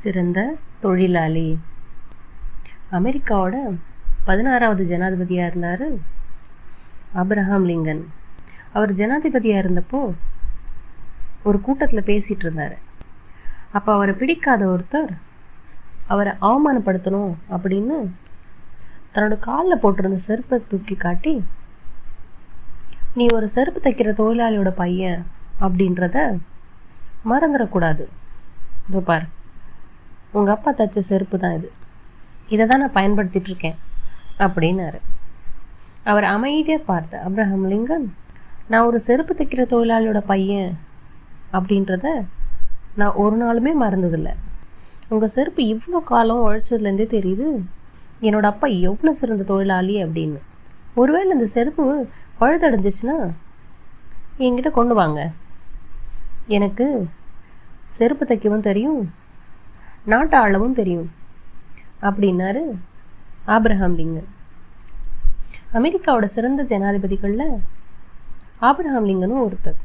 சிறந்த தொழிலாளி. அமெரிக்காவோட 16வது ஜனாதிபதியாக இருந்தார் ஆப்ரஹாம் லிங்கன். அவர் ஜனாதிபதியாக இருந்தப்போ ஒரு கூட்டத்தில் பேசிகிட்டு இருந்தார். அப்போ அவரை பிடிக்காத ஒருத்தர் அவரை அவமானப்படுத்தணும் அப்படின்னு தன்னோட காலில் போட்டிருந்த செருப்பை தூக்கி காட்டி, நீ ஒரு செருப்பு தைக்கிற தொழிலாளியோட பையன் அப்படின்றத மறந்துடக்கூடாது. இதோ பார், உங்கள் அப்பா தைச்ச செருப்பு தான் இது, இதை தான் நான் பயன்படுத்திகிட்ருக்கேன் அப்படின்னாரு. அவர் அமைதியாக பார்த்த ஆப்ரஹாம் லிங்கன், நான் ஒரு செருப்பு தைக்கிற தொழிலாளியோட பையன் அப்படின்றத நான் ஒரு நாளுமே மறந்ததில்லை. உங்கள் செருப்பு இவ்வளோ காலம் உழைச்சதுலேருந்தே தெரியுது என்னோட அப்பா எவ்வளோ சிறந்த தொழிலாளி அப்படின்னு. ஒருவேளை இந்த செருப்பு பழுதடைஞ்சிச்சுன்னா என்கிட்ட கொண்டு வாங்க, எனக்கு செருப்பு தைக்கவும் தெரியும், நாட்டு ஆளவும் தெரியும் அப்படின்னாரு ஆப்ரஹாம் லிங்கன். அமெரிக்காவோட சிறந்த ஜனாதிபதிகளில் ஆப்ரஹாம் லிங்கனும் ஒருத்தர்.